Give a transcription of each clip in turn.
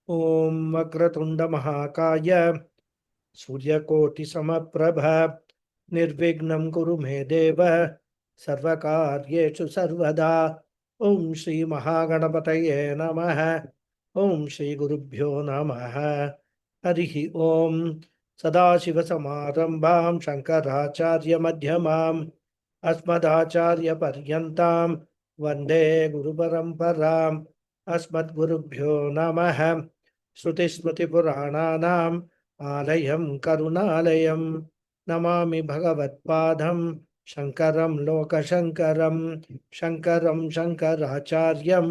ओम वक्रतुंड महाकाय सूर्यकोटि समप्रभ निर्विघ्नं कुरु मे देव सर्वकार्येषु सर्वदा। ओम श्री महागणपतये नमः। ओम श्री गुरुभ्यो नमः। हरि ओम। सदाशिवसमारंभां शंकराचार्य मध्यमाम् अस्मदाचार्यपर्यन्तां वन्दे गुरुपरम्पराम्। अस्मद्गुरुभ्यो नमः। श्रुतिस्मृतिपुराणानाम् आलयं करुणालयं नमामि भगवत्पादं शङ्करं लोकशङ्करं। शङ्करं शङ्कराचार्यं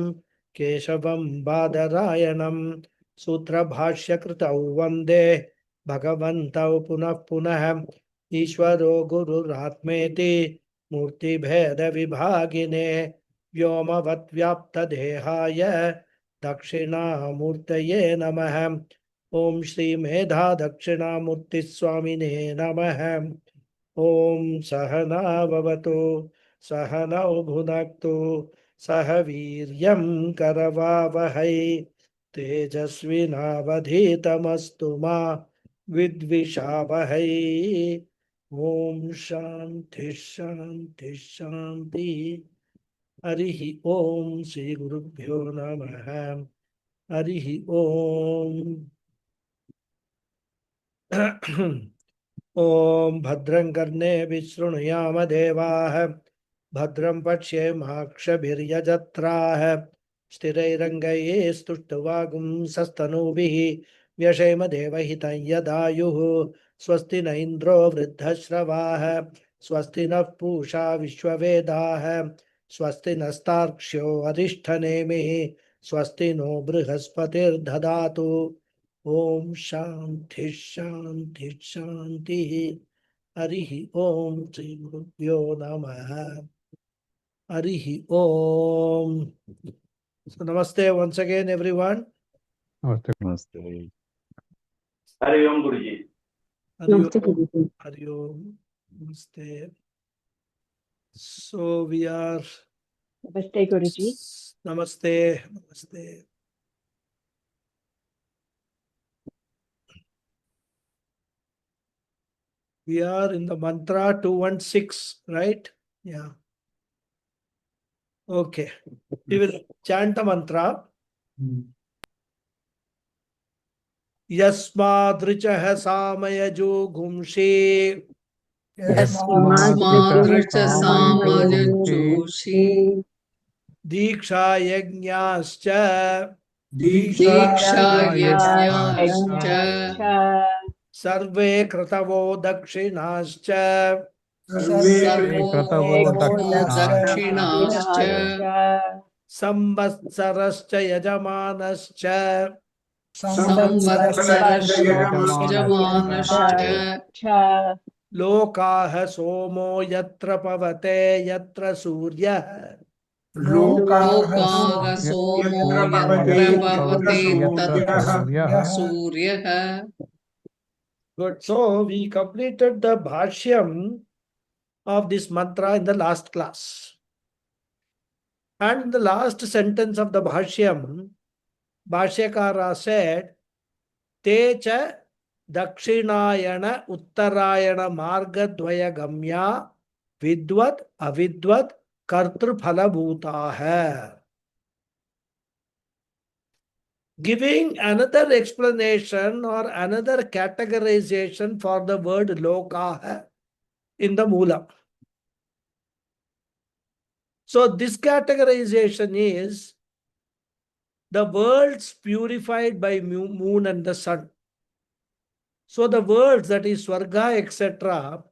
केशवं बादरायणं सूत्रभाष्यकृतौ वन्दे भगवन्तौ पुनः पुनः। ईश्वरो गुरुरात्मेति मूर्तिभेदविभागिने व्योमवद्व्याप्तदेहाय दक्षिणामूर्तये नमः। ओम श्री मेधा दक्षिणामूर्ति स्वामिने नमः। ओम सहना भवतु सहनौ भुनक्तु सह वीर्यं करवावहै तेजस्विनावधीतमस्तु मा विद्विषावहै। ओम शांति शांति शांति। हरि ओम श्री गुरुभ्यो नमः। हरि ओम। ओम भद्रं कर्णेभिः शृणुयाम देवाः भद्रं पश्येमाक्षभिर्यजत्राः स्थिरैरङ्गैस्तुष्टुवागुंसस्तनूभिः व्यशेम देवहितं यदायुः। स्वस्ति न इन्द्रो वृद्धश्रवाः स्वस्ति नः पूषा विश्ववेदाः स्वस्ति नस्तार्क्ष्यो अरिष्ठनेमिः स्वस्ति नो बृहस्पतिर्दधातु। ओम शांति शांति शांति। हरि ओम श्री गुरुभ्यो नमः। हरि ओम। So namaste once again everyone. नमस्ते नमस्ते। हरि ओम गुरुजी। हरि ओम। हरि ओम। नमस्ते। So we are. Namaste Guruji. Namaste. Namaste. We are in the mantra 216, right? Yeah. Okay. We will chant the mantra. यस्मादृचः सामयजो गुंषे यस्मादृच सामयजोषि दीक्षा यज्ञाश्च दीक्षा यज्ञाश्च सर्वे क्रतवो दक्षिणाश्च सर्वो दक्षिणाश्च संवत्सरश्च यजमानश्च संवत्सरश्च यजमानश्च लोकाः सोमो यत्र पवते यत्र सूर्यः लोकाः सोमो यत्र भवति तत्र सूर्यः। Good. So we completed the bhashyam of this mantra in the last class. And in the last sentence of the bhashyam, Bhashyakara said, Te cha dakshinayana uttarayana margadvaya gamya vidvat avidvat kartru phalabhutah. Giving another explanation or another categorization for the word lokaha in the Moola. So this categorization is the worlds purified by moon and the sun. So the worlds, that is Swarga, etc.,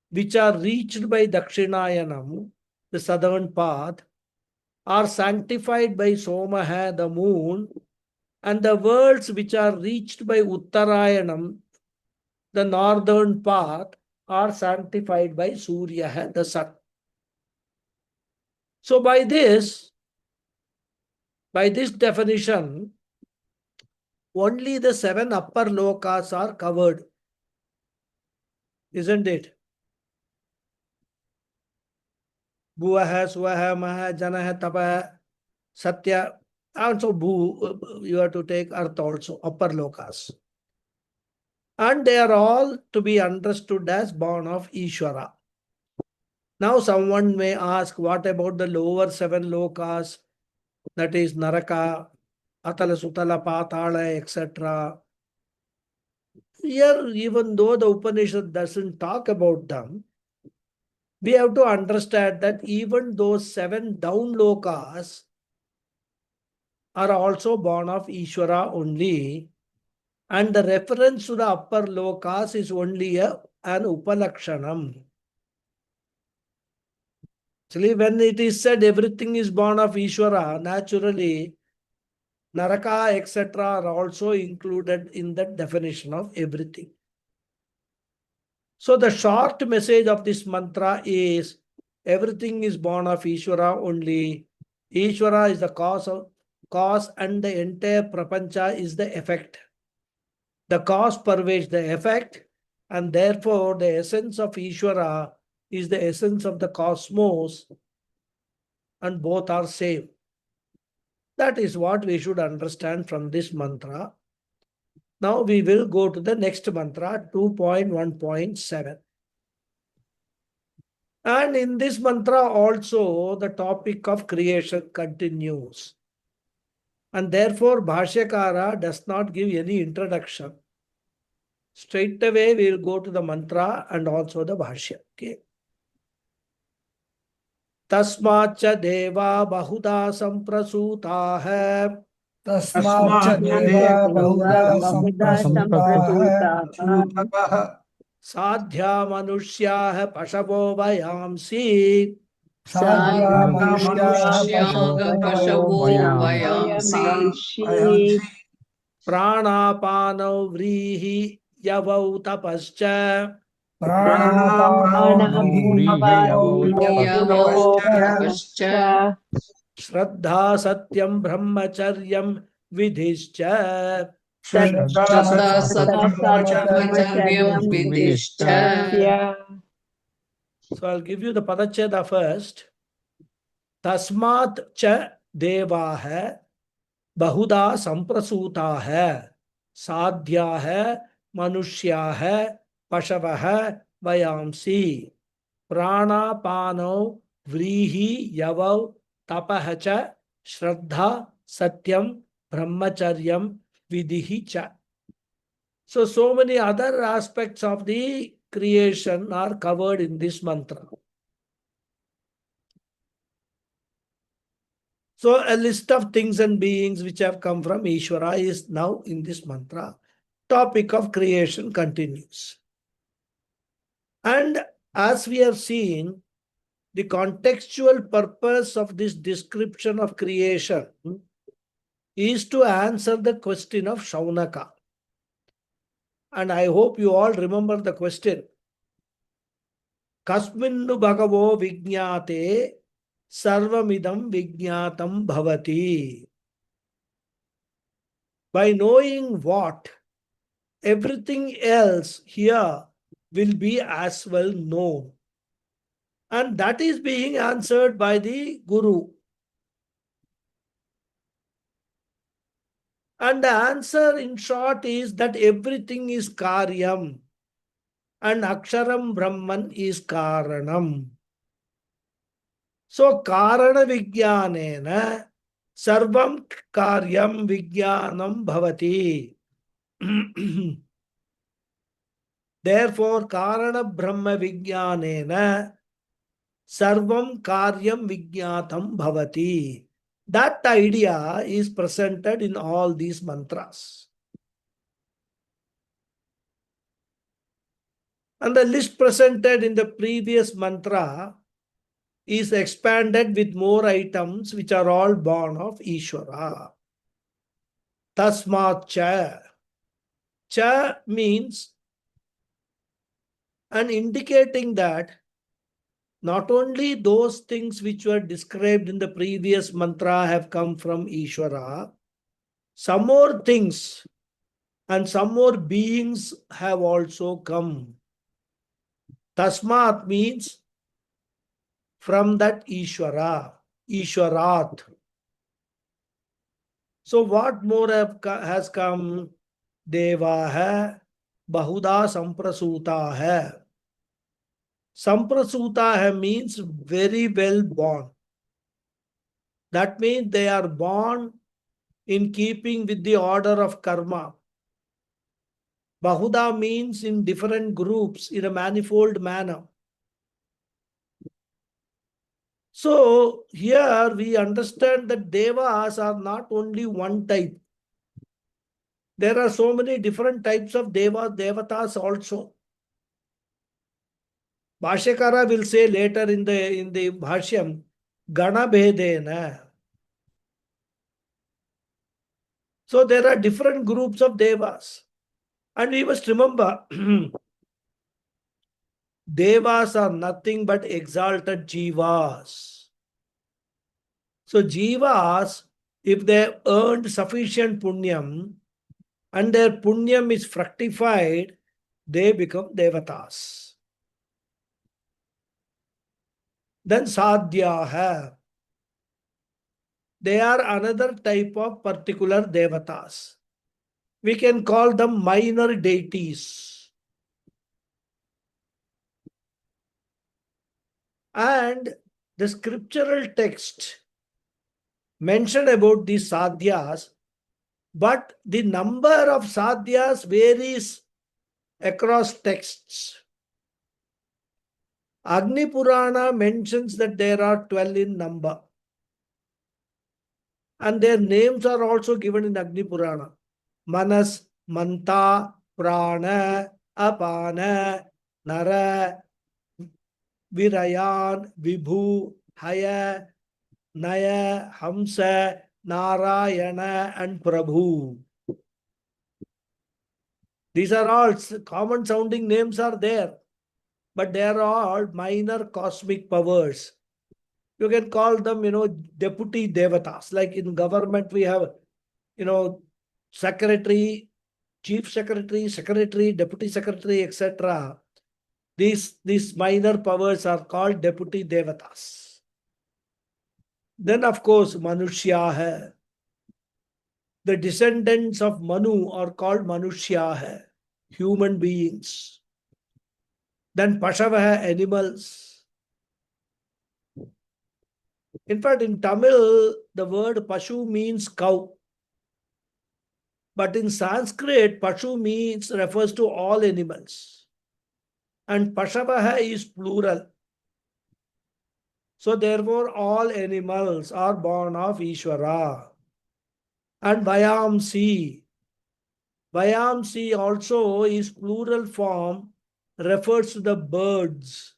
which are reached by Dakshinayanam, the southern path, are sanctified by Somaha, the moon, and the worlds which are reached by Uttarayanam, the northern path, are sanctified by Surya, the sun. So by this definition, only the 7 upper lokas are covered, isn't it? Bhuvaha, Suvaha, Maha, Janaha, Tapaha, Satya, Also, you have to take earth also, upper lokas. And they are all to be understood as born of Ishvara. Now, someone may ask, what about the lower 7 lokas? That is Naraka, Atala, Sutala, Patala, etc. Here, even though the Upanishad doesn't talk about them, we have to understand that even those 7 down lokas are also born of Ishvara only, and the reference to the upper lokas is only an upalakshanam. Actually, when it is said everything is born of Ishvara, naturally, Naraka, etc. are also included in that definition of everything. So the short message of this mantra is everything is born of Ishvara only. Ishvara is the cause and the entire prapancha is the effect. The cause pervades the effect, and therefore the essence of Ishvara is the essence of the cosmos, and both are same. That is what we should understand from this mantra. Now we will go to the next mantra, 2.1.7. And in this mantra also the topic of creation continues. And therefore Bhashyakara does not give any introduction. Straight away we will go to the mantra and also the Bhashya. Okay. Tasmacha deva bahuda samprasutaha तस्माच्च देवा देवा बहुधा बहुधा सम्प्रसूताः सम्प्रसूताः sadhya manushyaha pashavo vayansi साध्या मनुष्याः मनुष्याः पशवो पशवो वयांसि वयांसि pranapano vrihi yavau tapascha प्राणापानो व्रीह्यवौ यवौ तपश्च तपश्च Shraddha satyam brahmacharyam vidhischa. श्रद्धा श्रद्धा सत्यं सत्यं ब्रह्मचर्यं ब्रह्मचर्यं विदिश्च विदिश्च. So I'll give you the padacheda first. Tasmat cha devaha bahuda samprasutaha sadhyaha manushyaha pashavaha vayamsi pranapano vrihi yavav tapahacha shraddha satyam brahmacharyam vidhi cha. So many other aspects of the creation are covered in this mantra. So a list of things and beings which have come from Ishvara is now in this mantra. Topic of creation continues. And as we have seen, the contextual purpose of this description of creation is to answer the question of Shaunaka. And I hope you all remember the question. Kasminnu bhagavo vijñāte sarvamidam vijñātam bhavati. By knowing what, everything else here will be as well known. And that is being answered by the Guru. And the answer in short is that everything is karyam and aksharam brahman is karanam. So karana vijnanena sarvam karyam vijnanam bhavati. Therefore karana brahma vijnanena sarvam karyam vijnatam bhavati. That idea is presented in all these mantras. And the list presented in the previous mantra is expanded with more items which are all born of Ishvara. Tasmat cha. Cha means and indicating that not only those things which were described in the previous mantra have come from Ishvara, some more things and some more beings have also come. Tasmat means from that Ishvara, Ishvarat. So what more has come? Deva hai, bahuda samprasuta hai. Samprasuta hai means very well born. That means they are born in keeping with the order of karma. Bahuda means in different groups in a manifold manner. So here we understand that devas are not only one type. There are so many different types of devatas also. Bhashyakara will say later in the Bhashyam, Gana Bhedena. So there are different groups of devas. And we must remember, devas are nothing but exalted jivas. So jivas, if they earned sufficient punyam and their punyam is fructified, they become devatas. Then sadhyaha. They are another type of particular devatas. We can call them minor deities. And the scriptural text mentioned about these sadhyas, but the number of sadhyas varies across texts. Agni Purana mentions that there are 12 in number. And their names are also given in Agni Purana. Manas, Manta, Prana, Apana, Nara, Virayan, Vibhu, Haya, Naya, Hamsa, Narayana, and Prabhu. These are all common sounding names are there, but they are all minor cosmic powers. You can call them, deputy devatas. Like in government, we have, secretary, chief secretary, secretary, deputy secretary, etc. These minor powers are called deputy devatas. Then, of course, Manushya hai. The descendants of Manu are called Manushya hai, human beings. Then Pashava hai, animals. In fact, in Tamil, the word Pashu means cow. But in Sanskrit, Pashu refers to all animals. And Pashavaha is plural. So therefore, all animals are born of Ishvara. And Vayamsi. Vayamsi also is plural form, refers to the birds,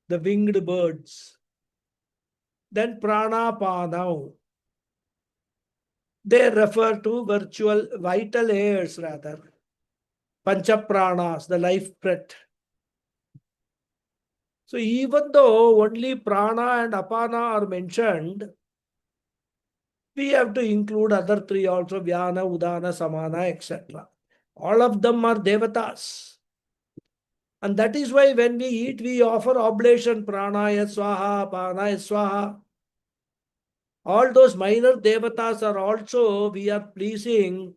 the winged birds. Then Pranapanau. They refer to vital airs rather. Panchapranas, the life breath. So even though only prana and apana are mentioned, we have to include other three also, Vyana, Udana, Samana, etc. All of them are devatas. And that is why when we eat, we offer oblation, pranaya swaha, apanaya swaha. All those minor devatas are also, we are pleasing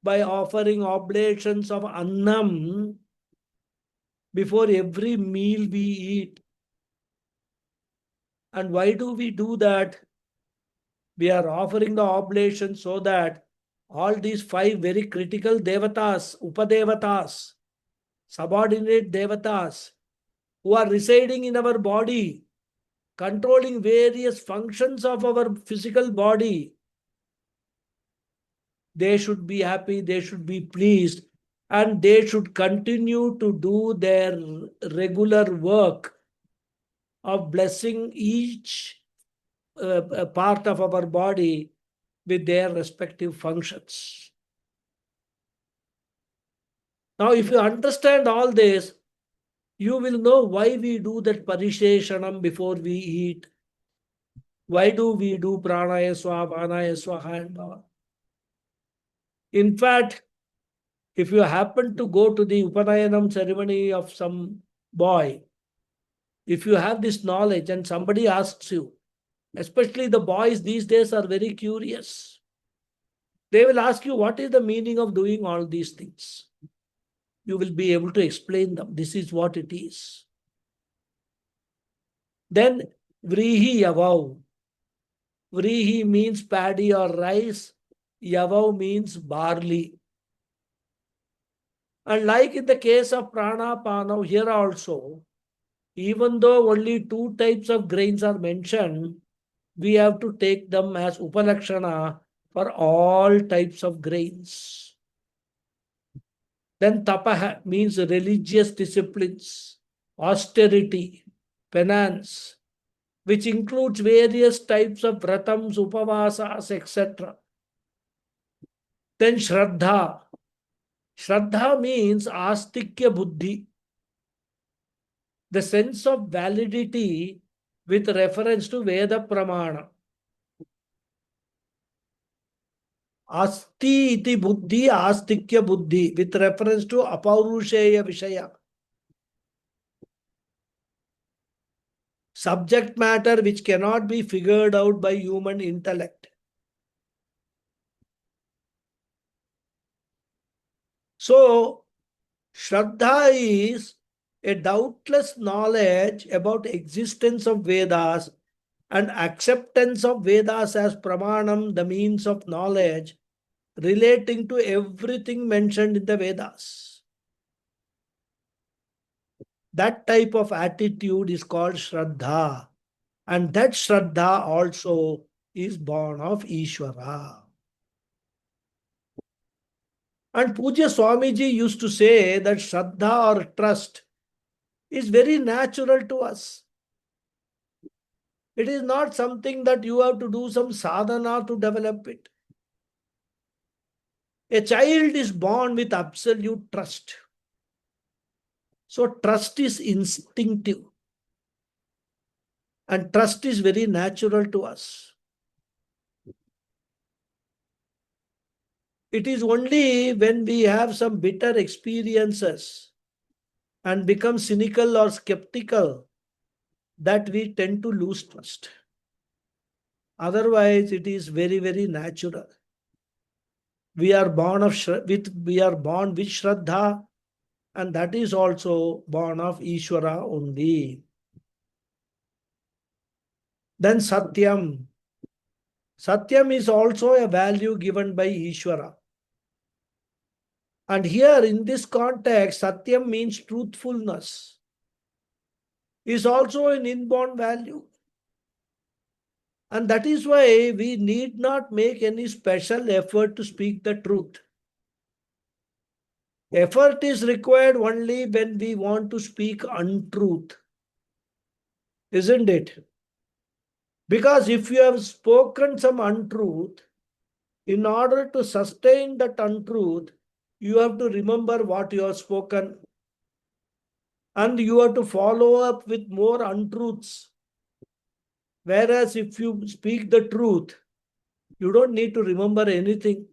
by offering oblations of annam before every meal we eat. And why do we do that? We are offering the oblation so that all these 5 very critical devatas, upadevatas, subordinate devatas, who are residing in our body, controlling various functions of our physical body, they should be happy, they should be pleased, and they should continue to do their regular work of blessing each part of our body with their respective functions. Now, if you understand all this, you will know why we do that parisheshanam before we eat. Why do we do pranaya swaha, panaya swaha and bhava? In fact, if you happen to go to the Upanayanam ceremony of some boy, if you have this knowledge and somebody asks you, Especially the boys these days are very curious. They will ask you, what is the meaning of doing all these things? You will be able to explain them. This is what it is. Then Vrihi Yavav. Vrihi means paddy or rice. Yavav means barley. And like in the case of Pranapanav, here also, even though only two types of grains are mentioned, we have to take them as Upalakshana for all types of grains. Then Tapaha means religious disciplines, austerity, penance, which includes various types of vratams, upavasas, etc. Then Shraddha. Shraddha means astikya buddhi, the sense of validity with reference to Veda Pramana. Asti iti buddhi, astikya buddhi, with reference to Apaurusheya Vishaya. Subject matter which cannot be figured out by human intellect. So, Shraddha is a doubtless knowledge about existence of Vedas and acceptance of Vedas as Pramanam, the means of knowledge relating to everything mentioned in the Vedas. That type of attitude is called Shraddha. And that Shraddha also is born of Ishvara. And Puja Swamiji used to say that Shraddha or trust is very natural to us. It is not something that you have to do some sadhana to develop it. A child is born with absolute trust. So trust is instinctive. And trust is very natural to us. It is only when we have some bitter experiences and become cynical or skeptical that we tend to lose trust. Otherwise, it is very, very natural. We are born with Shraddha, and that is also born of Ishvara only. Then Satyam. Satyam is also a value given by Ishvara. And here in this context, Satyam means truthfulness. Is also an inborn value. And that is why we need not make any special effort to speak the truth. Effort is required only when we want to speak untruth. Isn't it? Because if you have spoken some untruth, in order to sustain that untruth, you have to remember what you have spoken. And you have to follow up with more untruths. Whereas if you speak the truth, you don't need to remember anything.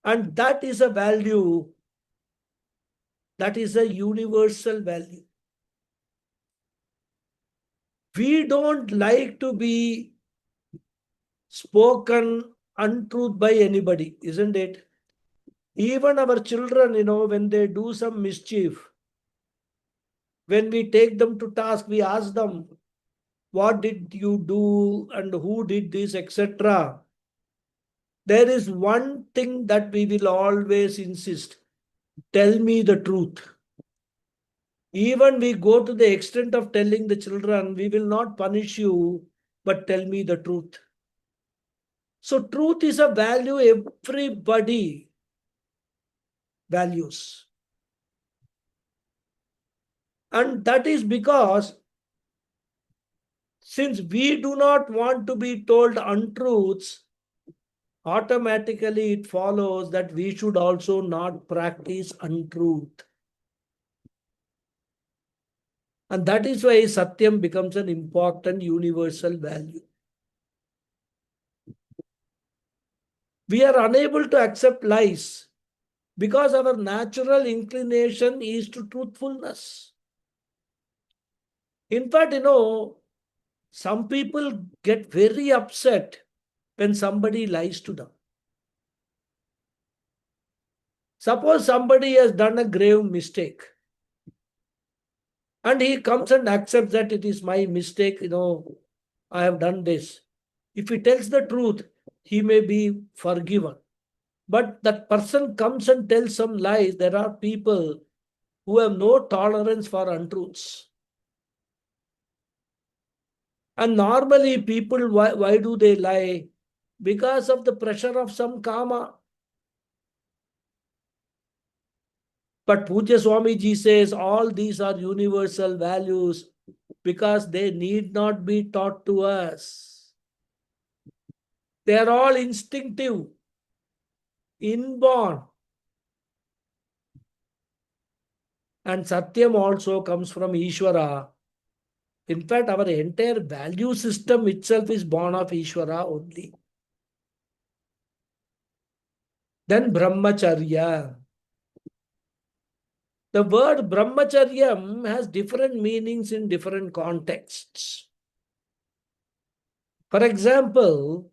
And that is a value, that is a universal value. We don't like to be spoken untruth by anybody, isn't it? Even our children, when they do some mischief, when we take them to task, we ask them, what did you do and who did this, etc. There is one thing that we will always insist. Tell me the truth. Even we go to the extent of telling the children, we will not punish you, but tell me the truth. So truth is a value everybody values. And that is because since we do not want to be told untruths, automatically it follows that we should also not practice untruth. And that is why Satyam becomes an important universal value. We are unable to accept lies because our natural inclination is to truthfulness. In fact, some people get very upset when somebody lies to them. Suppose somebody has done a grave mistake and he comes and accepts that it is my mistake, I have done this. If he tells the truth, he may be forgiven. But that person comes and tells some lies. There are people who have no tolerance for untruths. And normally people, why do they lie? Because of the pressure of some karma. But Pujya Swamiji says all these are universal values because they need not be taught to us. They are all instinctive, inborn. And Satyam also comes from Ishvara. In fact, our entire value system itself is born of Ishvara only. Then Brahmacharya. The word Brahmacharyam has different meanings in different contexts. For example,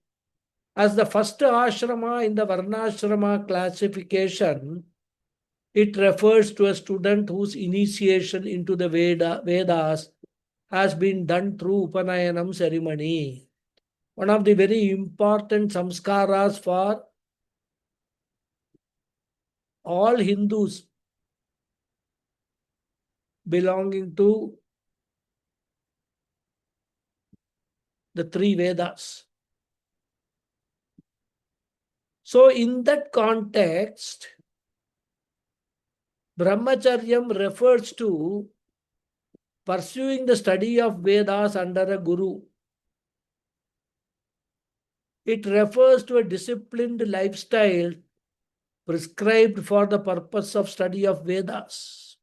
as the first ashrama in the Varnashrama classification, it refers to a student whose initiation into the Vedas has been done through Upanayanam ceremony. One of the very important samskaras for all Hindus belonging to the three Vedas. So in that context, Brahmacharyam refers to pursuing the study of Vedas under a guru. It refers to a disciplined lifestyle prescribed for the purpose of study of Vedas.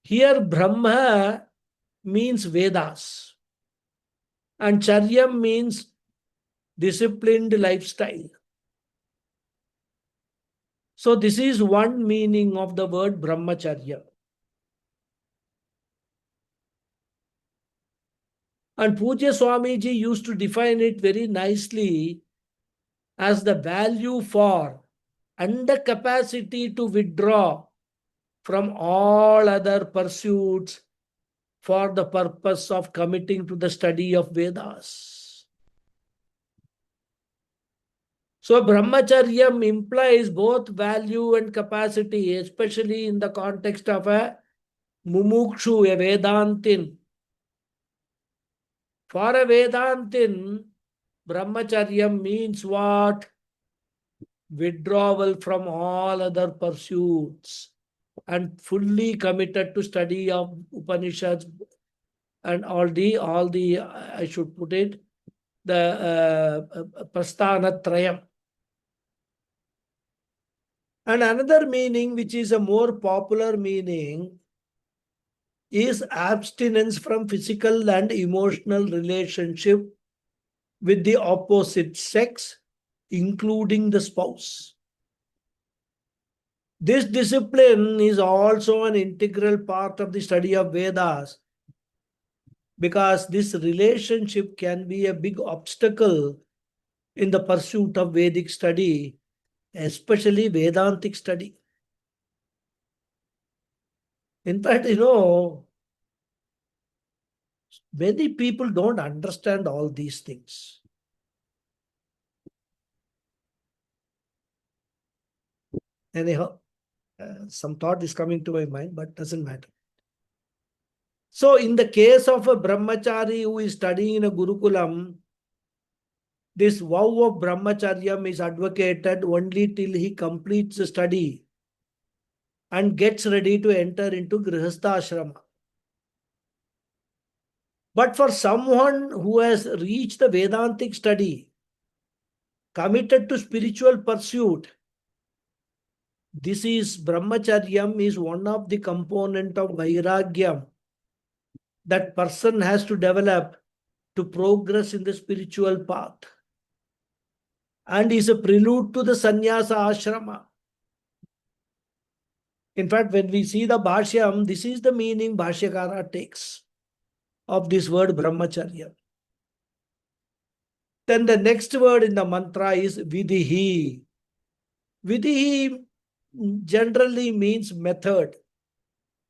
Here Brahma means Vedas and Charyam means disciplined lifestyle. So this is one meaning of the word Brahmacharya. And Pujya Swamiji used to define it very nicely as the value for and the capacity to withdraw from all other pursuits for the purpose of committing to the study of Vedas. So Brahmacharyam implies both value and capacity, especially in the context of a mumukshu, a Vedantin. For a Vedantin, Brahmacharyam means what? Withdrawal from all other pursuits and fully committed to study of Upanishads and all the I should put it, the Prasthana Trayam. And another meaning, which is a more popular meaning, is abstinence from physical and emotional relationship with the opposite sex, including the spouse. This discipline is also an integral part of the study of Vedas because this relationship can be a big obstacle in the pursuit of Vedic study, especially Vedantic study. In fact, many people don't understand all these things. Anyhow, some thought is coming to my mind, but doesn't matter. So in the case of a brahmachari who is studying in a Gurukulam, this vow of brahmacharyam is advocated only till he completes the study and gets ready to enter into grihastha ashrama. But for someone who has reached the Vedantic study, committed to spiritual pursuit, this is brahmacharyam is one of the component of vairagyam that person has to develop to progress in the spiritual path, and is a prelude to the sannyasa ashrama. In fact, when we see the Bhashyam, this is the meaning Bhashyakara takes of this word Brahmacharya. Then the next word in the mantra is Vidhi. Vidhi generally means method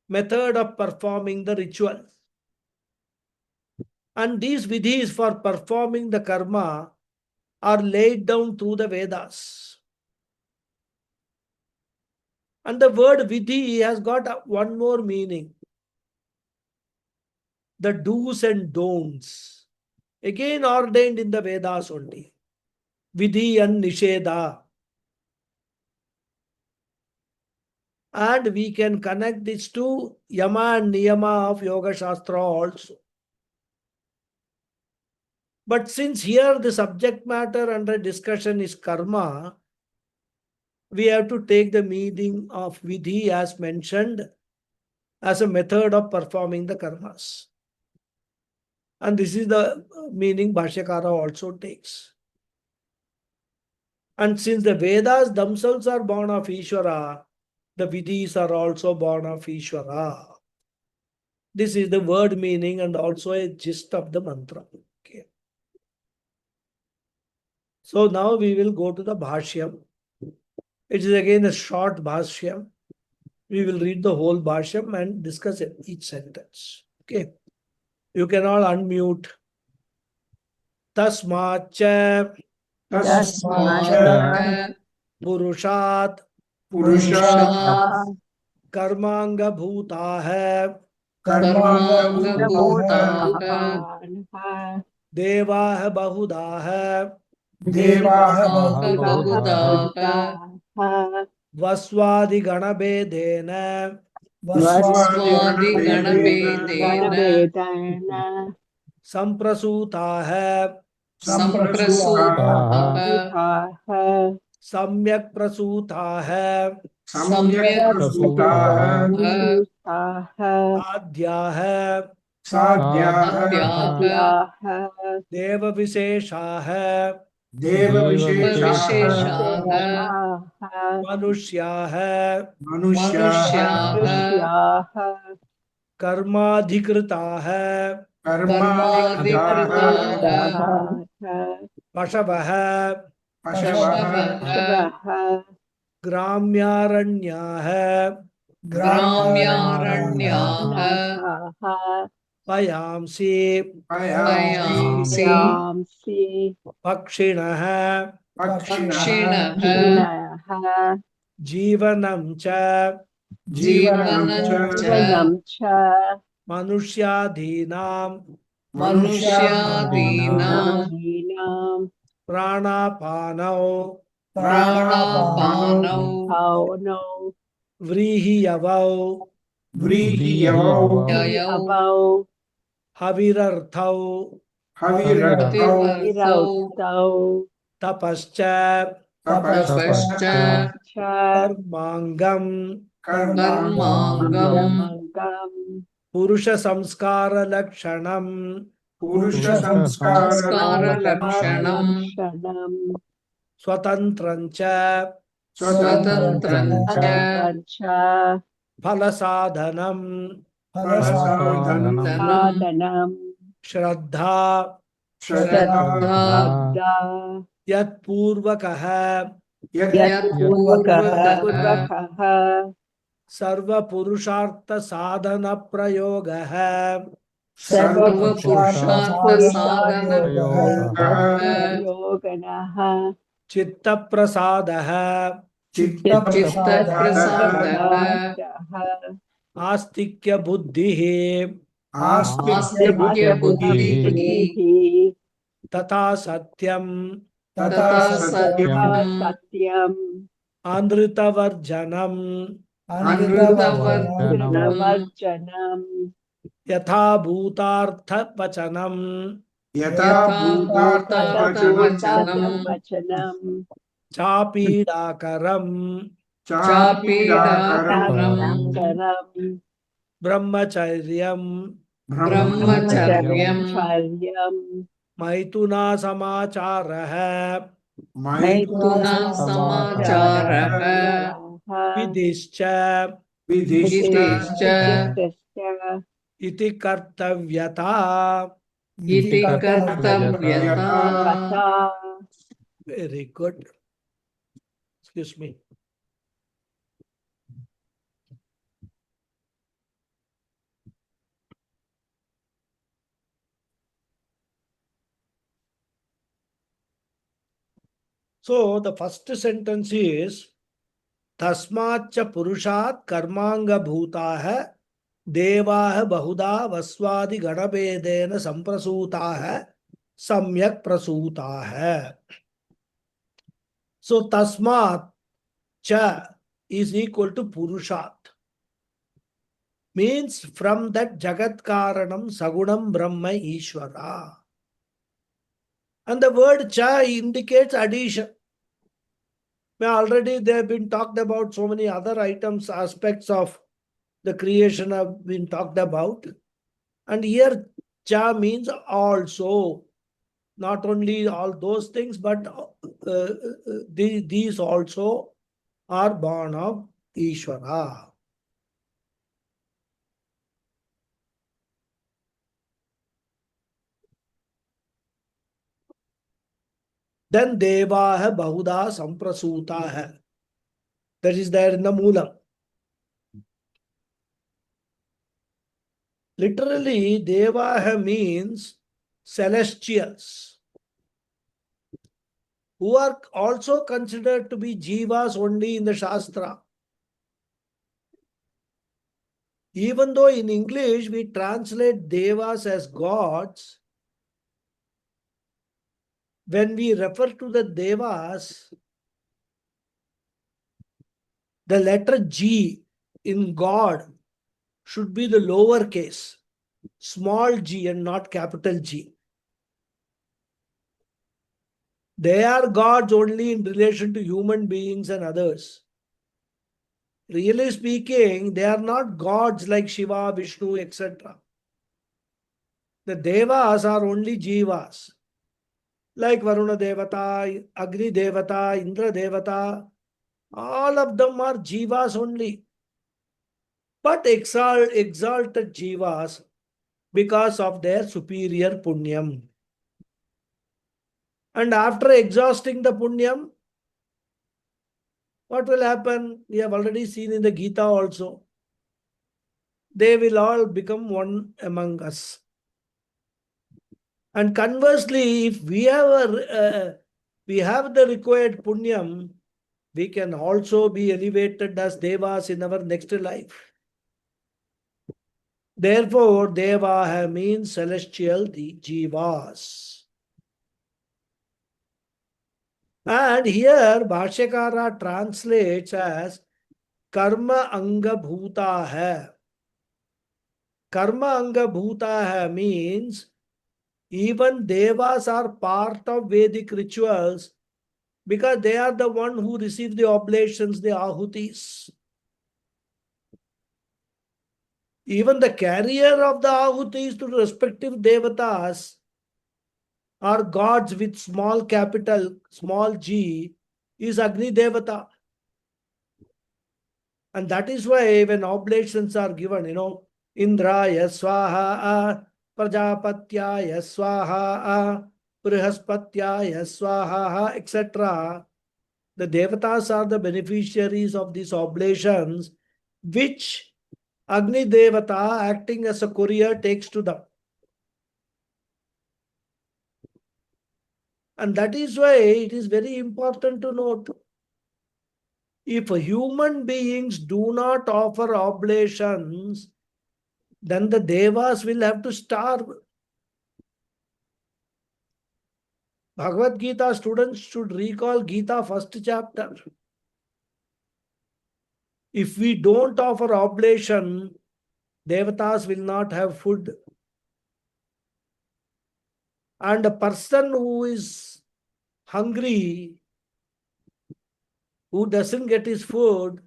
of performing the ritual. And these vidhis for performing the karma are laid down through the Vedas. And the word vidhi has got one more meaning. The do's and don'ts. Again ordained in the Vedas only. Vidhi and Nisheda. And we can connect this to Yama and Niyama of Yoga Shastra also. But since here the subject matter under discussion is karma, we have to take the meaning of vidhi as mentioned as a method of performing the karmas. And this is the meaning Bhashyakara also takes. And since the Vedas themselves are born of Ishvara, the vidhis are also born of Ishvara. This is the word meaning and also a gist of the mantra. Okay. So now we will go to the Bhashyam. It is again a short Bhashyam. We will read the whole Bhashyam and discuss each sentence. Okay. You can all unmute. Tasmacha Tasmacha Purushat Purushat Karmanga Bhuta hai Karmanga Bhuta Deva hai Bahuda hai Deva Bahuda Vaswadi Ganabedena Vaswadi Ganapedena Samprasuta hai Samprasuta Samyak Prasuta hai Samyak Prasuta Adhya hai Sadhya Deva Vishesha hai Deva Vishesha Manushya hai Manushya Karmadhikrita hai Karmadhikrita Pashavah hai Pashavah Gramyaranya hai Gramyaranya Payamsi Payamsi Pakshina hai Pakshina Jivanam cha Jivanam cha Manusyadhinam Manusyadinam Pranapanau Pranapanau Vrihiyavau Vrihiyavau Havirarthau Havirarthau Tapascha Tapascha Karmangam Karmangam Purusha Samskara Lakshanam Purusha Samskara Lakshanam Swatantrancha Swatantrancha Phalasadhanam Sadhanam Shraddha Shraddha Yat Purvakaha Purvakaha Sarva Purushartha Sadhana Prayogaha Sarva Purushartha Sadhana Prayoganaha Chitta Prasadaha Chitta Prasadaha Astikya Buddhihi Astikya Buddhihi Tata Satyam Tata Satyam Andritavarjanam Anritavarjanam Yatha Bhutartha Vachanam Yatha Bhutartha Chapidakaram Chapidakaram Brahmacharyam Brahmacharyam Maituna Samacharaha Maituna Samacharaha Vidischa विधिश्च विशिष्टस्य iti kartavyata. इति कर्तव्यता कथा Very good. Excuse me. So the first sentence is Tasmacha Purushat Karmanga Bhutaha Devaha Bahuda Vaswadi Ganabedena Samprasutaha Samyak Prasutaha. So Tasmat Cha is equal to Purushat. Means from that Jagat Karanam Sagunam Brahma Ishvara. And the word Cha indicates addition. Already they have been talked about, so many other items, aspects of the creation have been talked about. And here Cha means also. Not only all those things, but these also are born of Ishvara. Then Devaha Bahuda Samprasutaha. That is there in the Moolam. Literally, Devaha means celestials, who are also considered to be Jivas only in the Shastra. Even though in English we translate Devas as gods, when we refer to the Devas, the letter G in God should be the lower case, small g and not capital G. They are gods only in relation to human beings and others. Really speaking, they are not gods like Shiva, Vishnu, etc. The Devas are only Jivas, like Varuna Devata, Agni Devata, Indra Devata. All of them are Jivas only, but exalted Jivas because of their superior Punyam. And after exhausting the Punyam, what will happen? We have already seen in the Gita also. They will all become one among us. And conversely, if we have the required Punyam, we can also be elevated as Devas in our next life. Therefore, Devaha means celestial Jivas. And here, Bhashyakara translates as Karma Anga Bhuta Hai. Karma Anga Bhuta Hai means even Devas are part of Vedic rituals because they are the one who receive the oblations, the ahutis. Even the carrier of the ahutis to the respective devatas are gods with small capital, small g, is Agni Devata. And that is why when oblations are given, Indraya Swaha, Prajapatyaya Swaha, Brihaspatiya Swaha, etc. The devatas are the beneficiaries of these oblations, which Agni Devata, acting as a courier, takes to them. And that is why it is very important to note, if human beings do not offer oblations, then the devas will have to starve. Bhagavad Gita students should recall Gita first chapter. If we don't offer oblation, devatas will not have food. And a person who is hungry, who doesn't get his food,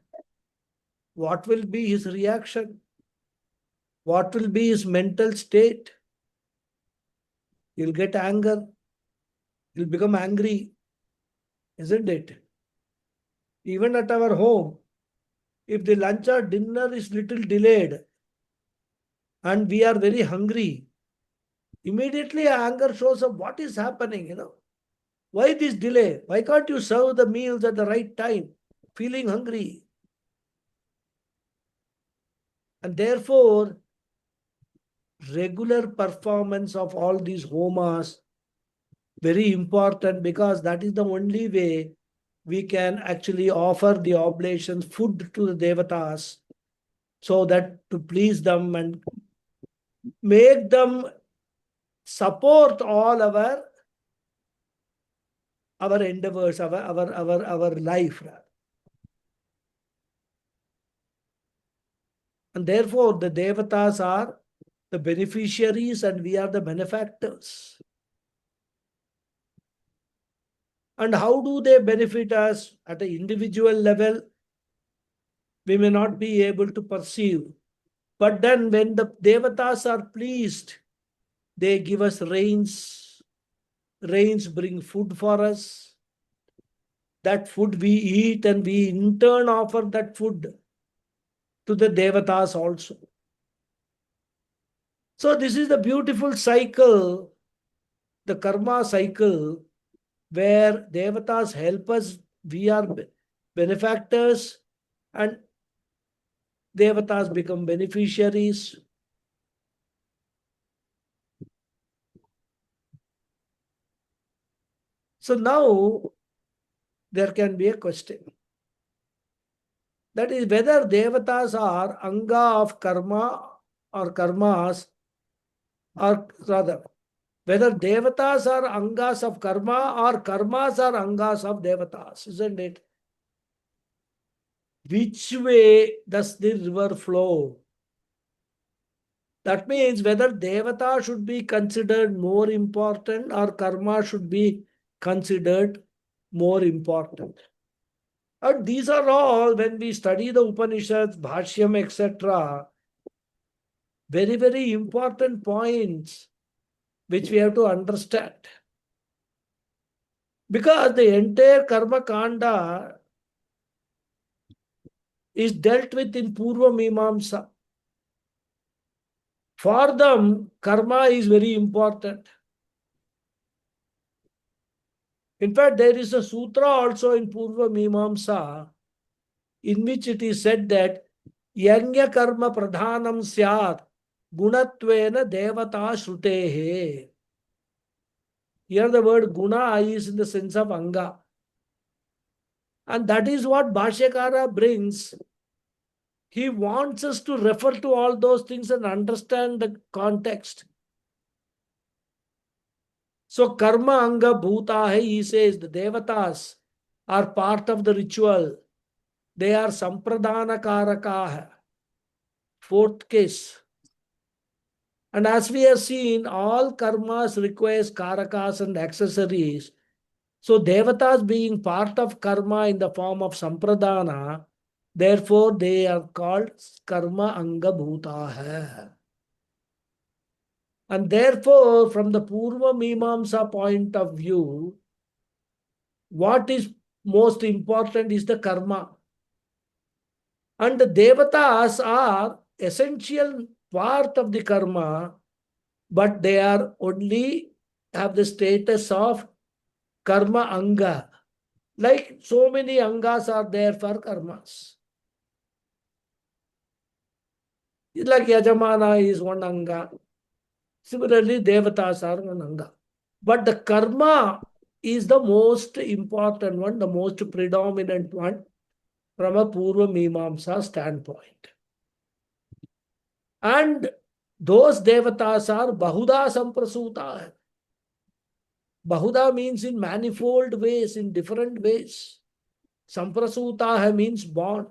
what will be his reaction? What will be his mental state? He'll get anger. He'll become angry, isn't it? Even at our home, if the lunch or dinner is little delayed and we are very hungry, immediately anger shows up. What is happening? Why this delay? Why can't you serve the meals at the right time? Feeling hungry. And therefore, regular performance of all these homas, very important, because that is the only way we can actually offer the oblations, food to the devatas, so that to please them and make them support all our endeavors, our life. And therefore, the devatas are the beneficiaries and we are the benefactors. And how do they benefit us? At an individual level, we may not be able to perceive. But then when the devatas are pleased, they give us rains. Rains bring food for us. That food we eat and we in turn offer that food to the devatas also. So this is the beautiful cycle, the karma cycle, where devatas help us, we are benefactors, and devatas become beneficiaries. So now there can be a question. That is whether devatas are anga of karma or karmas, or rather, whether devatas are angas of karma or karmas are angas of devatas, isn't it? Which way does the river flow? That means whether devata should be considered more important or karma should be considered more important. And these are all, when we study the Upanishads, Bhashyam, etc., very, very important points which we have to understand. Because the entire Karma Kanda is dealt with in Purva Mimamsa. For them, karma is very important. In fact, there is a sutra also in Purva Mimamsa in which it is said that Yanya karma pradhanam syat gunatvena devata shrutehe. Here the word guna is in the sense of anga. And that is what Bhashyakara brings. He wants us to refer to all those things and understand the context. So karma anga bhuta hai, he says the devatas are part of the ritual. They are sampradana karaka. Fourth case. And as we have seen, all karmas requires karakas and accessories. So devatas being part of karma in the form of sampradana, therefore they are called karma anga bhuta hai. And therefore, from the Purva Mimamsa point of view, what is most important is the karma. And the devatas are essential part of the karma, but they are only have the status of karma anga. Like so many angas are there for karmas. It's like Yajamana is one anga. Similarly, devatas are one anga. But the karma is the most important one, the most predominant one from a Purva Mimamsa standpoint. And those devatas are Bahuda Samprasuta. Bahuda means in manifold ways, in different ways. Samprasuta means born.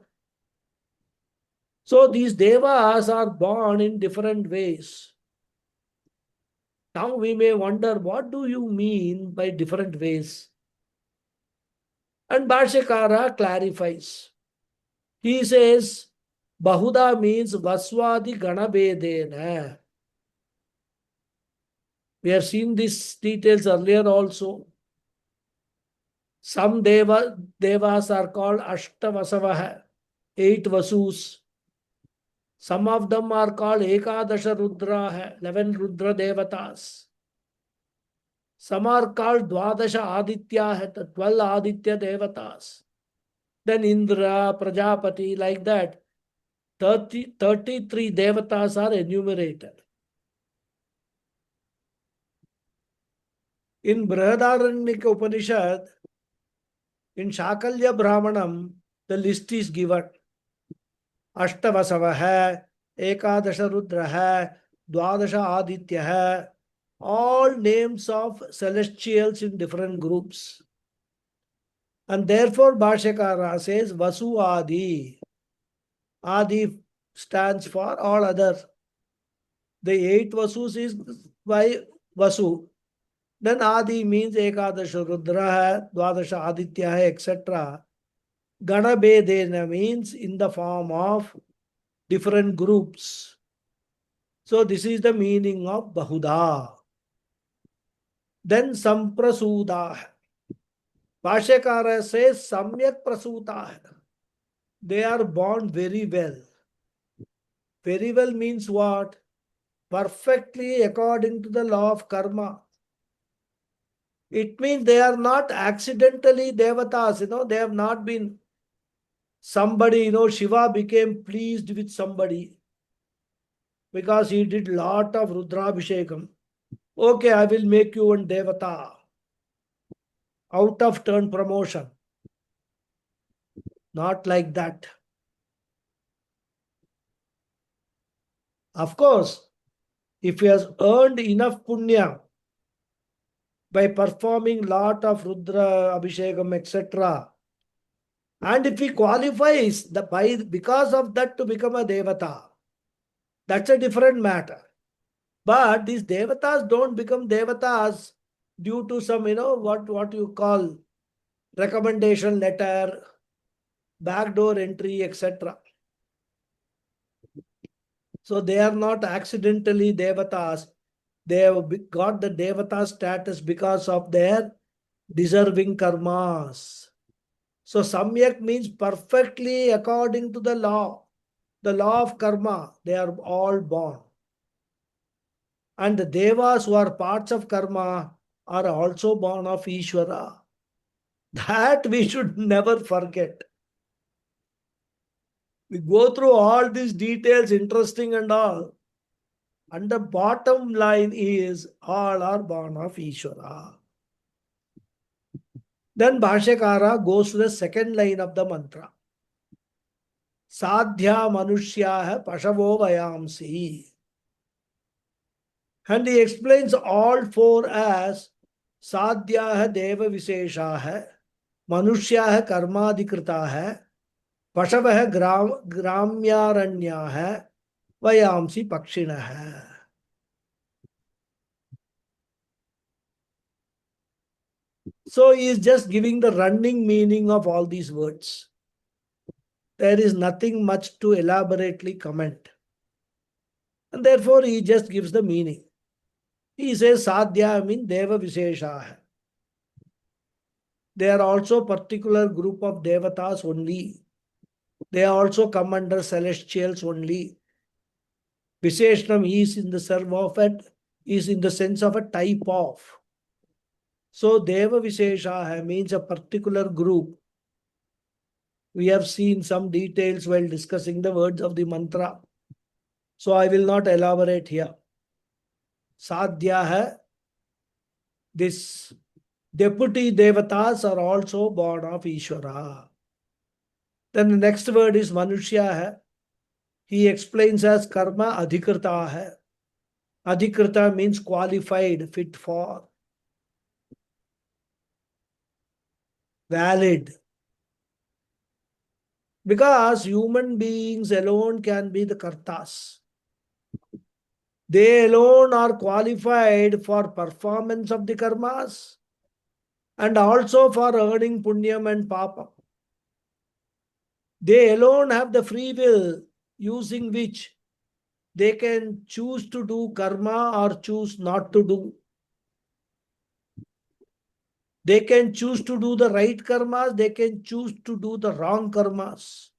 So these devas are born in different ways. Now we may wonder, what do you mean by different ways? And Bhashyakara clarifies. He says, Bahuda means Vaswadi Ganabedena. We have seen these details earlier also. Some devas are called Ashtavasavaha. 8 Vasus. Some of them are called Ekadasha Rudra, 11 Rudra Devatas. Some are called Dwadasha Aditya, 12 Aditya Devatas. Then Indra, Prajapati, like that. 33 Devatas are enumerated. In Brihadaranyaka Upanishad, in Shakalya Brahmanam, the list is given. अष्टवसव है, एकादश रुद्र है, द्वादश आदित्य है, all names of celestials in different groups. And therefore Bhashyakara says Vasu Adi. Adi stands for all others. The 8 Vasus is by Vasu. Then Adi means Ekadash Rudra hai, Dwadasha Aditya hai, etc. Ganabedena means in the form of different groups. So this is the meaning of Bahuda. Then Samprasuda. Bhashyakara says Samyak Prasuta. They are born very well. Very well means what? Perfectly according to the law of karma. It means they are not accidentally devatas, they have not been somebody, Shiva became pleased with somebody because he did lot of Rudrabhishekam. Okay, I will make you one devata. Out of turn promotion. Not like that. Of course, if he has earned enough punya by performing lot of Rudra, Abhishekam, etc., and if he qualifies because of that to become a devata, that's a different matter. But these devatas don't become devatas due to some, what you call recommendation letter, backdoor entry, etc. So they are not accidentally devatas. They have got the devata status because of their deserving karmas. So samyak means perfectly according to the law of karma. They are all born. And the devas who are parts of karma are also born of Ishvara. That we should never forget. We go through all these details, interesting and all. And the bottom line is all are born of Ishvara. Then Bhashyakara goes to the second line of the mantra. Sadhya manushyaha pashavo vayamsi. And he explains all 4 as Sadhyaha deva visheshaha, manushyaha karmadhikritaha, pashavah gramyaranyaha, vayamsi pakshinaha. So he is just giving the running meaning of all these words. There is nothing much to elaborately comment. And therefore he just gives the meaning. He says Sadhya means Deva Visheshaha. They are also particular group of devatas only. They also come under celestials only. Visheshanam is in the serve of it, is in the sense of a type of. So Deva Visheshaha means a particular group. We have seen some details while discussing the words of the mantra. So I will not elaborate here. Sadhya, this deputy devatas are also born of Ishvara. Then the next word is Manushya. He explains as karma adhikrita. Adhikrita means qualified, fit for, valid. Because human beings alone can be the kartas. They alone are qualified for performance of the karmas and also for earning punyam and papa. They alone have the free will using which they can choose to do karma or choose not to do. They can choose to do the right karmas, they can choose to do the wrong karmas.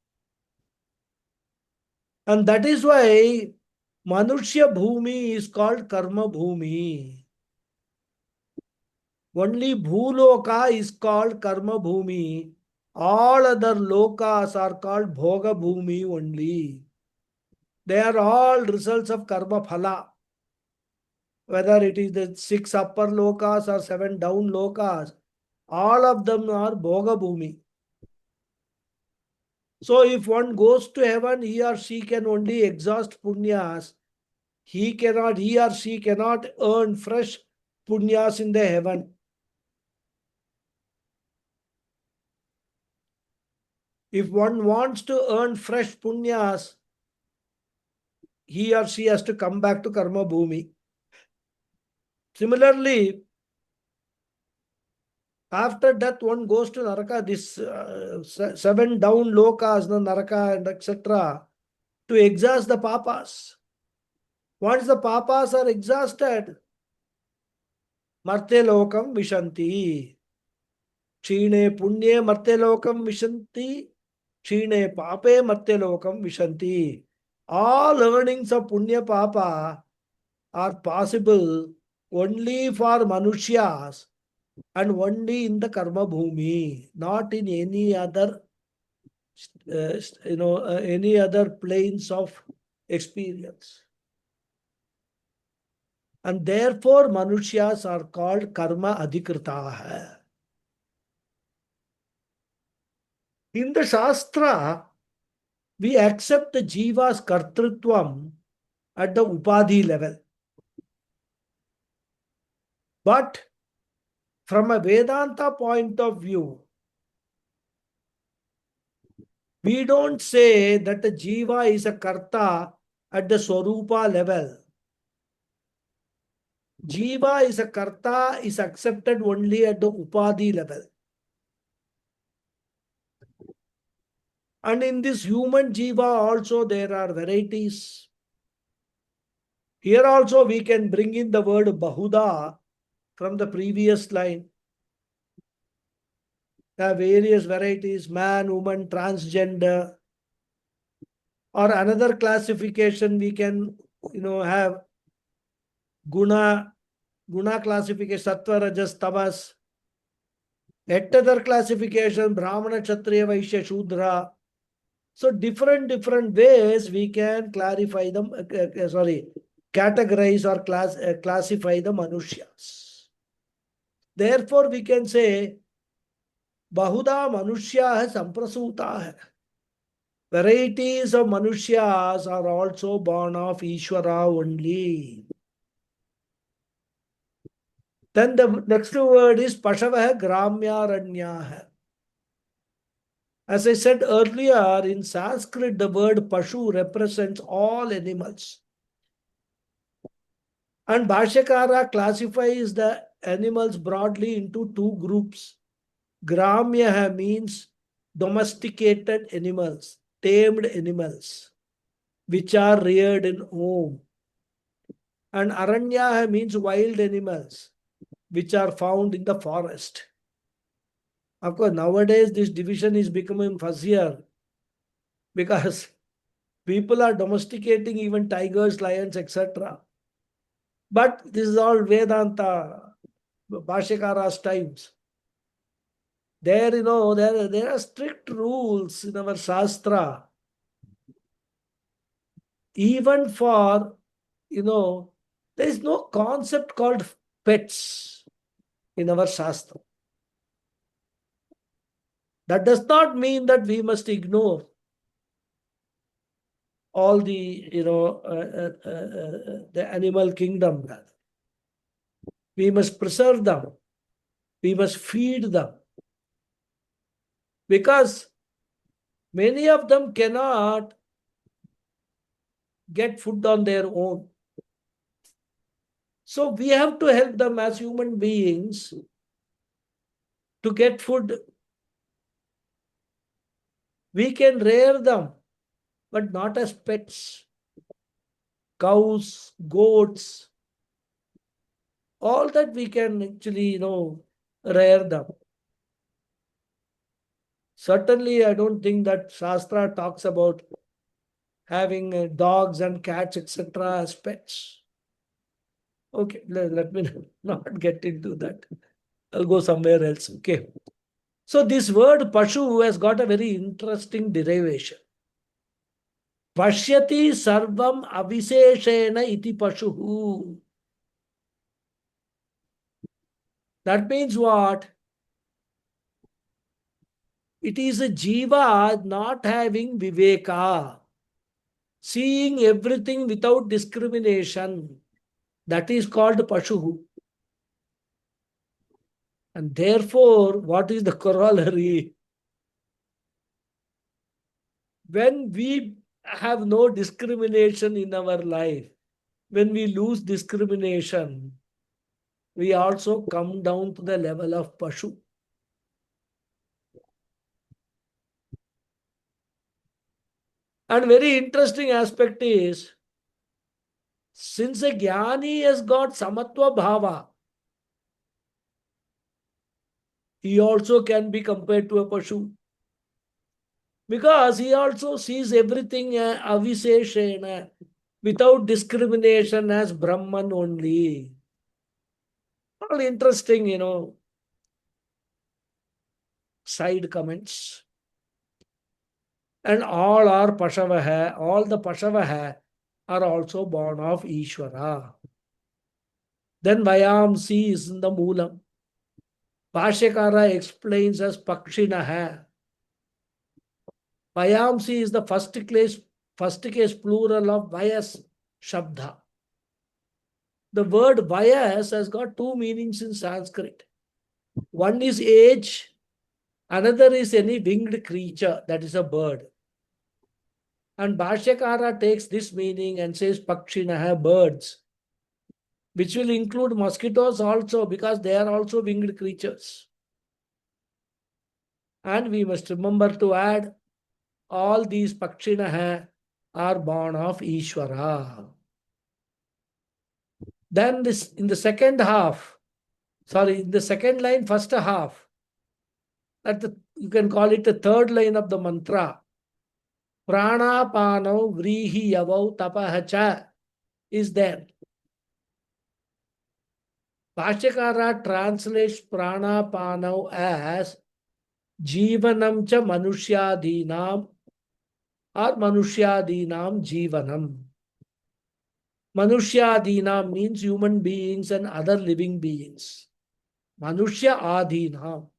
And that is why Manushya Bhumi is called Karma Bhumi. Only Bhuloka is called Karma Bhumi. All other lokas are called Bhoga Bhumi only. They are all results of Karma Phala. Whether it is the 6 upper lokas or 7 down lokas, all of them are Bhoga Bhumi. So if one goes to heaven, he or she can only exhaust punyas. He or she cannot earn fresh punyas in the heaven. If one wants to earn fresh punyas, he or she has to come back to Karma Bhumi. Similarly, after death, one goes to Naraka, this 7 down lokas, Naraka and etc., to exhaust the papas. Once the papas are exhausted, Marte lokam vishanti. Chine punye marte lokam vishanti. Chine pape marte lokam vishanti. All earnings of punya papa are possible only for Manushyas and only in the Karma Bhumi, not in any other, any other planes of experience. And therefore, Manushyas are called Karma Adhikritaha. In the Shastra, we accept the Jiva's Kartrutvam at the Upadhi level. But from a Vedanta point of view, we don't say that the Jiva is a Karta at the Swarupa level. Jiva is a Karta is accepted only at the Upadhi level. And in this human Jiva also there are varieties. Here also we can bring in the word Bahuda from the previous line. There are various varieties, man, woman, transgender. Or another classification we can, have Guna classification, Sattva, Rajas, Tamas. Yet other classification, Brahmana, Kshatriya, Vaishya, Shudra. So different ways we can clarify them, categorize or classify the Manushyas. Therefore, we can say, Bahuda Manushya hai samprasuta hai. Varieties of Manushyas are also born of Ishvara only. Then the next word is Pashavaha Gramyaranyaha. As I said earlier, in Sanskrit, the word Pashu represents all animals. And Bhashyakara classifies the animals broadly into 2 groups. Gramyaha means domesticated animals, tamed animals, which are reared in home. And Aranyaha means wild animals, which are found in the forest. Of course, nowadays this division is becoming fuzzier because people are domesticating even tigers, lions, etc. But this is all Vedanta, Bhashyakara's times. There, there are strict rules in our Shastra. Even for, there is no concept called pets in our Shastra. That does not mean that we must ignore all the, the animal kingdom. We must preserve them. We must feed them. Because many of them cannot get food on their own. So we have to help them as human beings to get food. We can rear them, but not as pets. Cows, goats, all that we can actually, rear them. Certainly, I don't think that Shastra talks about having dogs and cats, etc. as pets. Okay, let me not get into that. I'll go somewhere else. Okay. So this word Pashu has got a very interesting derivation. Pashyati sarvam aviseshena iti Pashuhu. That means what? It is a jiva not having viveka, seeing everything without discrimination. That is called Pashuhu. And therefore, what is the corollary? When we have no discrimination in our life, when we lose discrimination, we also come down to the level of Pashu. And very interesting aspect is, since a Jnani has got Samatva Bhava, he also can be compared to a Pashu. Because he also sees everything aviseshena, without discrimination, as Brahman only. All interesting, side comments. And all are Pashavaha, all the Pashavaha are also born of Ishvara. Then Vayamsi is in the Moolam. Bhashyakara explains as Pakshinaha. Vayamsi is the first case plural of Vayas Shabda. The word Vayas has got two meanings in Sanskrit. One is age, another is any winged creature, that is a bird. And Bhashyakara takes this meaning and says Pakshinaha, birds, which will include mosquitoes also, because they are also winged creatures. And we must remember to add, all these Pakshinaha are born of Ishvara. Then this in the second line, first half, you can call it the third line of the mantra. Pranapano vrihi yavau tapahacha is there. Bhashyakara translates pranapano as jivanam cha manushyadinam or manushyadinam jivanam. Manushya means human beings and other living beings. Manushya adhinam.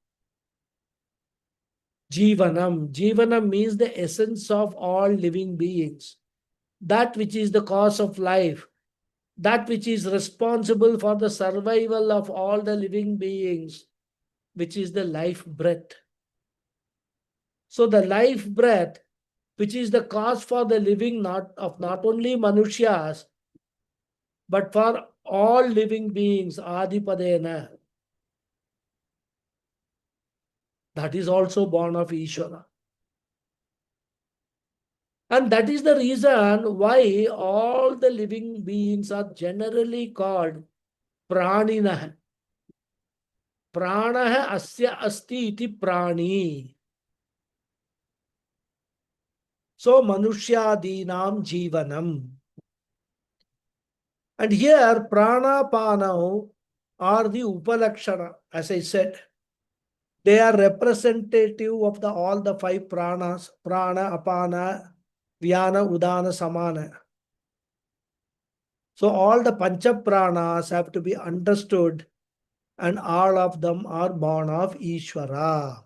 Jivanam. Jivanam means the essence of all living beings. That which is the cause of life. That which is responsible for the survival of all the living beings, which is the life breath. So the life breath, which is the cause for the living not only Manushyas, but for all living beings, Adipadena, that is also born of Ishvara. And that is the reason why all the living beings are generally called Praninaha. Pranaha asya asti iti prani. So Manushyaadinam Jivanam. And here Prana Panau are the Upalakshana, as I said. They are representative of all the five pranas, Prana, Apana, Vyana, Udana, Samana. So all the Pancha Pranas have to be understood, and all of them are born of Ishvara.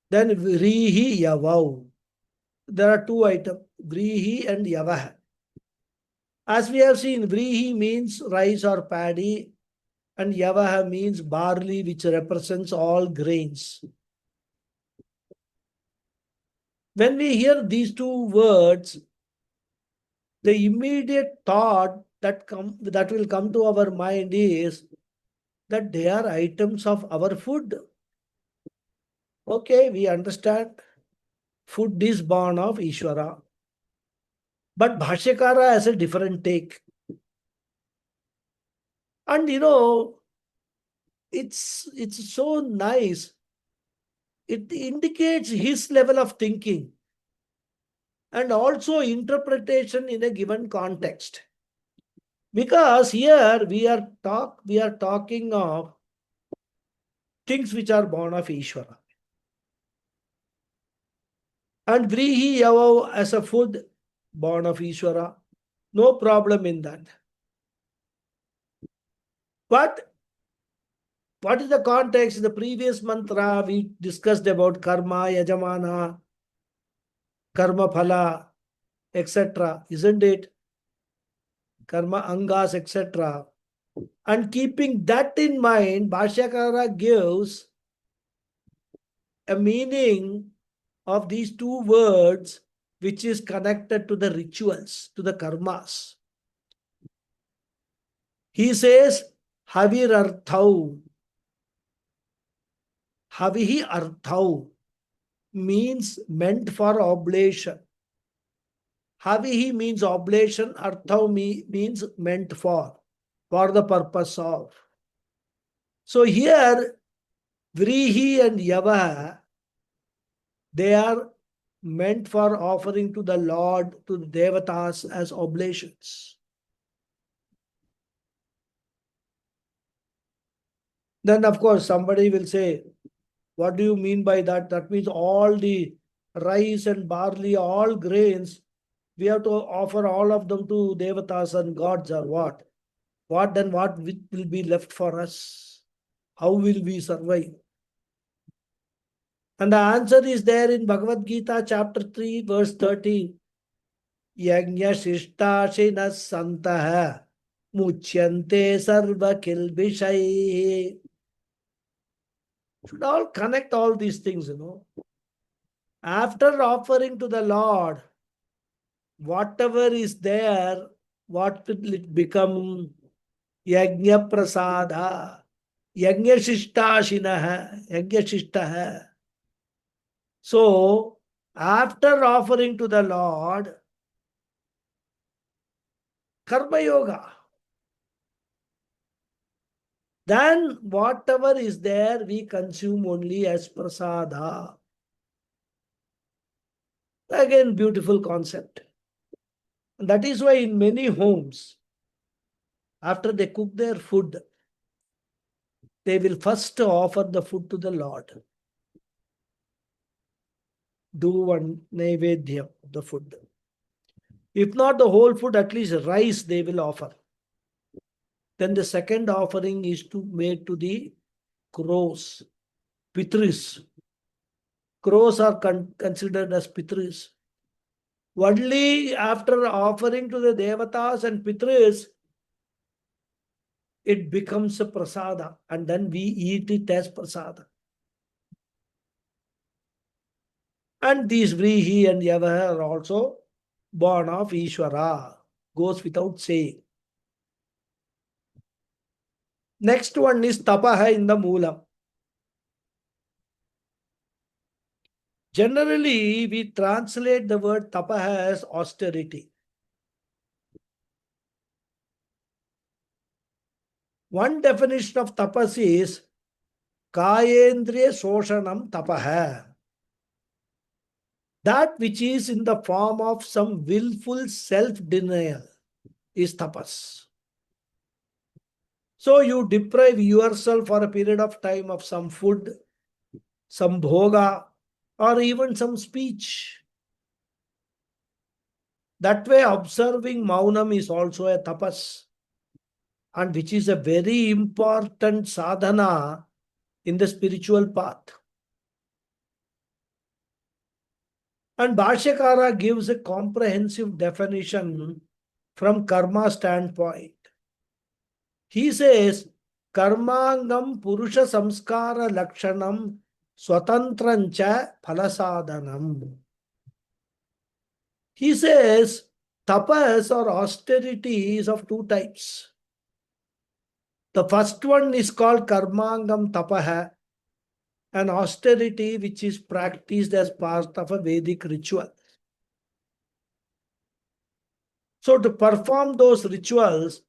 Then Vrihi Yavau. There are two items, Vrihi and Yavah. As we have seen, Vrihi means rice or paddy, and Yavaha means barley, which represents all grains. When we hear these two words, the immediate thought that will come to our mind is that they are items of our food. Okay, we understand. Food is born of Ishvara. But Bhashyakara has a different take. And it's so nice. It indicates his level of thinking. and also interpretation in a given context. Because here we are talking of things which are born of Ishvara. And Vrihi Yavav as a food born of Ishvara. No problem in that. But what is the context? In the previous mantra, we discussed about karma, yajamana, karma phala, etc. Isn't it? Karma angas, etc. And keeping that in mind, Bhashyakara gives a meaning of these two words which is connected to the rituals, to the karmas. He says, Havir Arthau. Havihi Arthau means meant for oblation. Havihi means oblation, Arthau means meant for the purpose of. So here, Vrihi and Yava, they are meant for offering to the Lord, to the Devatas as oblations. Then, of course, somebody will say, what do you mean by that? That means all the rice and barley, all grains, we have to offer all of them to Devatas and gods, or what? What will be left for us? How will we survive? And the answer is there in Bhagavad Gita, chapter 3, verse 13. Yajna shishtashinas santaha muchyante sarva kilbishai. Should all connect all these things, After offering to the Lord, whatever is there, what will it become? Yajna prasada. Yajna shishtashinah. Yajna shishtaha. So, after offering to the Lord, Karma Yoga. Then whatever is there, we consume only as prasada. Again, beautiful concept. And that is why in many homes, after they cook their food, they will first offer the food to the Lord. Do one naivedya, the food. If not the whole food, at least rice they will offer. Then the second offering is made to the crows, pitris. Crows are considered as pitris. Only after offering to the devatas and pitris, it becomes a prasada, and then we eat it as prasada. And these Vrihi and Yava are also born of Ishvara. Goes without saying. Next one is tapaha in the Moolam. Generally, we translate the word tapaha as austerity. One definition of tapas is kayendriya soshanam tapaha. That which is in the form of some willful self-denial is tapas. So you deprive yourself for a period of time of some food, some bhoga, or even some speech. That way, observing maunam is also a tapas, and which is a very important sadhana in the spiritual path. And Bhashyakara gives a comprehensive definition from karma standpoint. He says, karmangam purusha samskara lakshanam swatantrancha phalasadhanam. He says, tapas or austerity is of two types. The first one is called karmangam tapaha, an austerity which is practiced as part of a Vedic ritual. So to perform those rituals,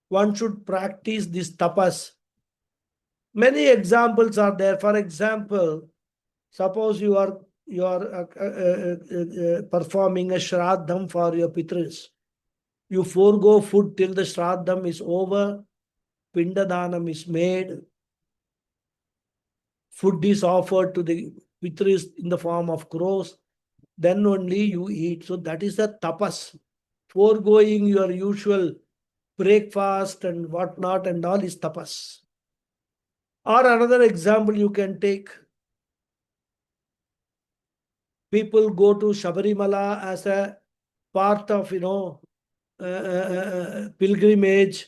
one should practice this tapas. Many examples are there. For example, suppose you are you are performing a shraddham for your pitris. You forego food till the shraddham is over, pindadanam is made, food is offered to the pitris in the form of crows, then only you eat. So that is the tapas. Foregoing your usual breakfast and whatnot and all is tapas. Or another example you can take. People go to Shabarimala as a part of, pilgrimage,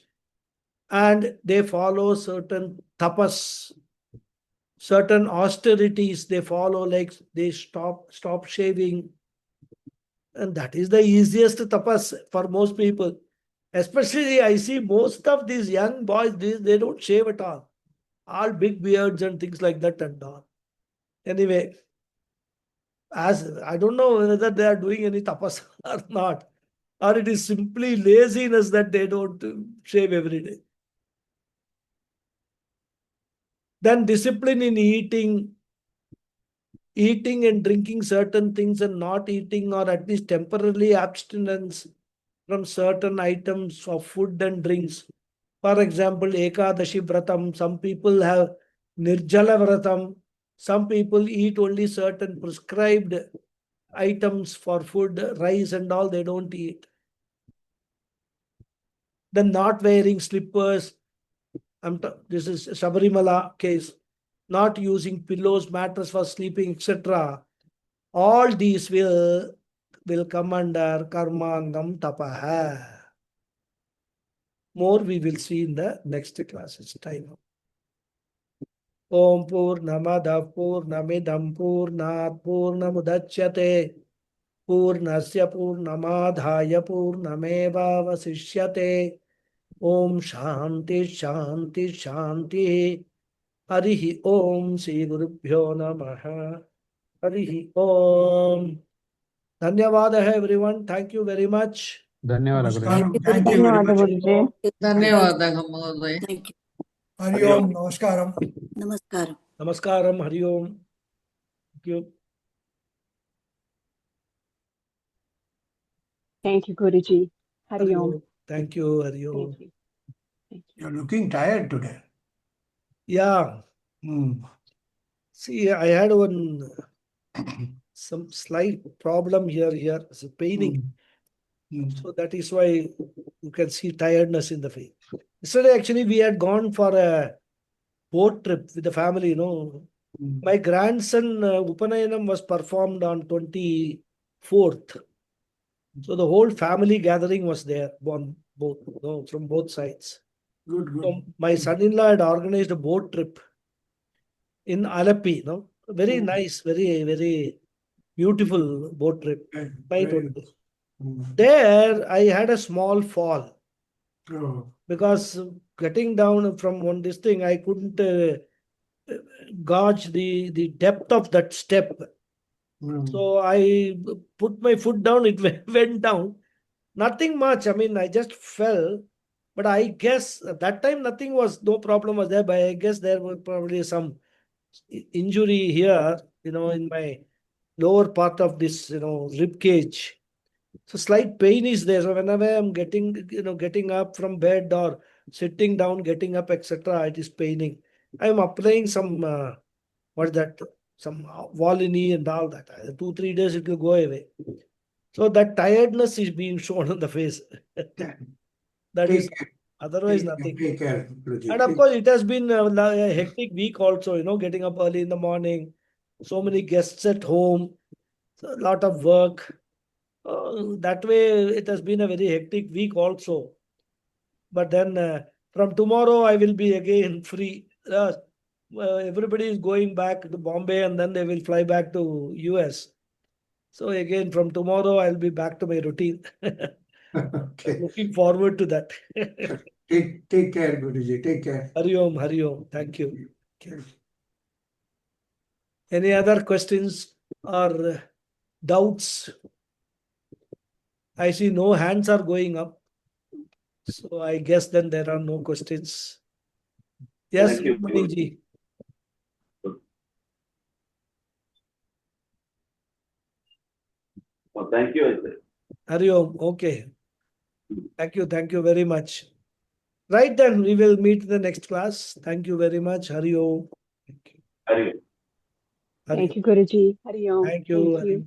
and they follow certain tapas, certain austerities they follow, like they stop shaving. And that is the easiest tapas for most people. Especially I see most of these young boys, they don't shave at all. All big beards and things like that and all. Anyway, as I don't know whether they are doing any tapas or not, or it is simply laziness that they don't shave every day. Then discipline in eating and drinking certain things and not eating, or at least temporarily abstinence from certain items of food and drinks. For example, Ekadashi Vratam, some people have Nirjala Vratam, some people eat only certain prescribed items for food, rice and all, they don't eat. Then not wearing slippers, this is Sabarimala case, not using pillows, mattress for sleeping, etc. All these will come under Karmangam Tapaha. More we will see in the next class. It's time. Om Purnamada Purnamidam Purnat Purnamudachyate Purnasya Purnamadhaya Purnameva Vasishyate. Om Shanti Shanti Shanti. Harihi Om Sri Gurubhyo Namaha. Harihi Om. Dhanyavada everyone. Thank you very much. ಧನ್ಯವಾದ ಗುರುಜಿ. Thank you, ಧನ್ಯವಾದ Guruji. ಗುರುಜಿ. ಧನ್ಯವಾದಗಳು ಮಹೋದಯ. Thank you. Hari Om. Namaskaram. Namaskaram. Namaskaram. Hari Om. Thank you. Thank you, Guruji. Hari Hari Om. Om. Thank you. Hari Om. Thank you. Thank you. You're looking tired today. Yeah. See, I had some slight problem here. It's paining. So that is why you can see tiredness in the face. Yesterday, actually, we had gone for a boat trip with the family, My grandson Upanayanam was performed on 24th. So the whole family gathering was there, from both sides. Good. So my son-in-law had organized a boat trip in Alapi, Very nice, very, very beautiful boat trip. Night only. There, I had a small fall because getting down from this thing, I couldn't gauge the depth of that step. So I put my foot down, it went down. Nothing much. I mean, I just fell. But I guess at that time, no problem was there. But I guess there was probably some injury here, in my lower part of this, rib cage. So slight pain is there. So whenever I'm getting up from bed or sitting down, getting up, etc., it is paining. I'm applying some, some Volini and all that. 2-3 days it will go away. So that tiredness is being shown on the face. That is, otherwise nothing. Take care, Guruji. And of course, it has been a hectic week also, getting up early in the morning, so many guests at home, so a lot of work. That way, it has been a very hectic week also. But then from tomorrow, I will be again free. Everybody is going back to Bombay and then they will fly back to US. So again, from tomorrow, I'll be back to my routine. Okay. Looking forward to that. Take care, Guruji. Take care. Hari Om, Hari Om. Thank you. Okay. Any other questions or doubts? I see no hands are going up. So I guess then there are no questions. Yes, Thank you. Maniji. Oh, thank you, sir. Hari Om. Okay. Thank you very much. Right then, we will meet in the next class. Thank you very much. Hari Om. Thank you. Hari Om. Hari Thank you, Guruji. Hari Om. Thank you. Thank you. Hari.